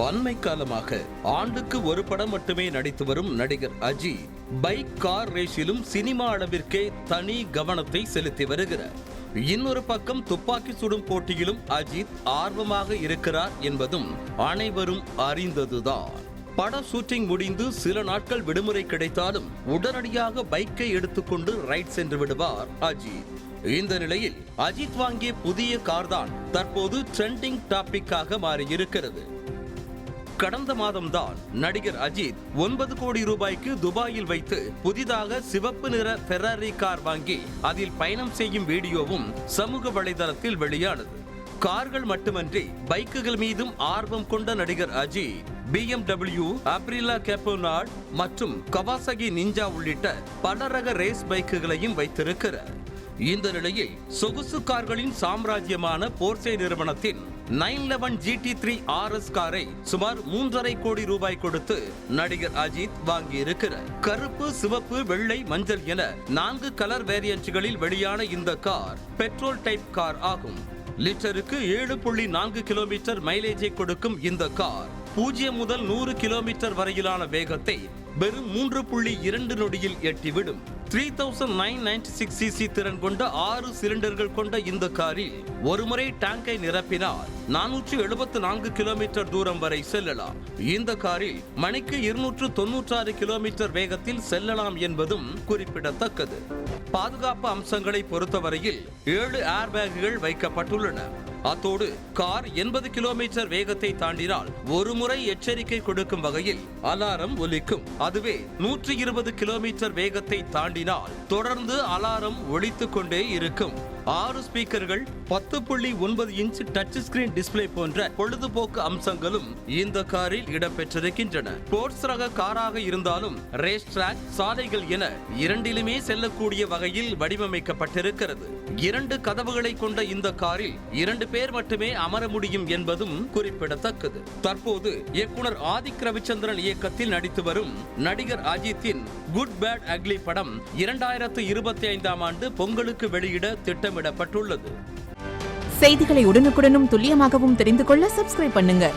அண்மை காலமாக ஆண்டுக்கு ஒரு படம் மட்டுமே நடித்து வரும் நடிகர் அஜித் பைக் கார் ரேஸிலும் சினிமா அளவிற்கே தனி கவனத்தை செலுத்தி வருகிறார். இன்னொரு பக்கம் துப்பாக்கி சுடும் போட்டியிலும் அஜித் ஆர்வமாக இருக்கிறார் என்பதும் அனைவரும் அறிந்ததுதான். பட ஷூட்டிங் முடிந்து சில நாட்கள் விடுமுறை கிடைத்தாலும் உடனடியாக பைக்கை எடுத்துக்கொண்டு ரைட் சென்று விடுவார் அஜித். இந்த நிலையில் அஜித் வாங்கிய புதிய கார் தான் தற்போது ட்ரெண்டிங் டாபிக்காக மாறியிருக்கிறது. கடந்த மாதம்தான் நடிகர் அஜித் 9 கோடி ரூபாய்க்கு துபாயில் வைத்து புதிதாக சிவப்பு நிற ஃபெராரி கார் வாங்கி அதில் பயணம் செய்யும் வீடியோவும் சமூக வலைதளத்தில் வெளியானது. கார்கள் மட்டுமன்றி பைக்குகள் மீதும் ஆர்வம் கொண்ட நடிகர் அஜித் BMW, அப்ரிலா கேப்போனாட் மற்றும் கவாசகி நிஞ்சா உள்ளிட்ட பல ரக ரேஸ் பைக்குகளையும் வைத்திருக்கிறார். இந்த நிலையில் சொகுசு கார்களின் சாம்ராஜ்யமான போர்சே நிறுவனத்தின் 911 GT3 RS காரை சுமார் 3.5 கோடி ரூபாய் கொடுத்து நடிகர் அஜித் வாங்கியிருக்கிறார். கருப்பு, சிவப்பு, வெள்ளை, மஞ்சள் என 4 கலர் வேரியன்ட்களில் வெளியான இந்த கார் பெட்ரோல் டைப் கார் ஆகும். லிட்டருக்கு 7.4 கிலோமீட்டர் மைலேஜை கொடுக்கும் இந்த கார் 0 முதல் 100 கிலோமீட்டர் வரையிலான வேகத்தை வெறும் 3.2 நொடியில் எட்டிவிடும். 3996cc திறன் கொண்ட 6 சிலிண்டர்கள் கொண்ட இந்த காரில் ஒருமுறை டேங்கை நிரப்பினால் 474 கிலோமீட்டர் தூரம் வரை செல்லலாம். இந்த காரில் மணிக்கு 296 கிலோமீட்டர் வேகத்தில் செல்லலாம் என்பதும் குறிப்பிடத்தக்கது. பாதுகாப்பு அம்சங்களை பொறுத்தவரையில் 7 ஏர்பேக்குகள் வைக்கப்பட்டுள்ளன. அத்தோடு கார் 80 கிலோமீட்டர் வேகத்தை தாண்டினால் ஒரு முறை எச்சரிக்கை கொடுக்கும் வகையில் அலாரம் ஒலிக்கும். அதுவே 120 கிலோமீட்டர் வேகத்தை தாண்டினால் தொடர்ந்து அலாரம் ஒலித்துக் கொண்டே இருக்கும். 6 ஸ்பீக்கர்கள், 10.9 இன்ச் டச் ஸ்கிரீன் டிஸ்பிளே போன்ற பொழுதுபோக்கு அம்சங்களும் இந்த காரில் இடம்பெற்றிருக்கின்றன. ஸ்போர்ட்ஸ் ரக காராக இருந்தாலும் ரேஸ் ட்ராக், சாலைகள் என இரண்டிலுமே செல்லக்கூடிய வகையில் வடிவமைக்கப்பட்டிருக்கிறது. 2 கதவுகளை கொண்ட இந்த காரில் 2 பேர் மட்டுமே அமர முடியும் என்பதும் குறிப்பிடத்தக்கது. தற்போது இயக்குனர் ஆதிக் ரவிச்சந்திரன் இயக்கத்தில் நடித்து வரும் நடிகர் அஜித்தின் குட் பேட் அக்லி படம் 2025ஆம் ஆண்டு பொங்கலுக்கு வெளியிட திட்டமிடப்பட்டுள்ளது. செய்திகளை உடனுக்குடனும் துல்லியமாகவும் தெரிந்து கொள்ள சப்ஸ்கிரைப் பண்ணுங்க.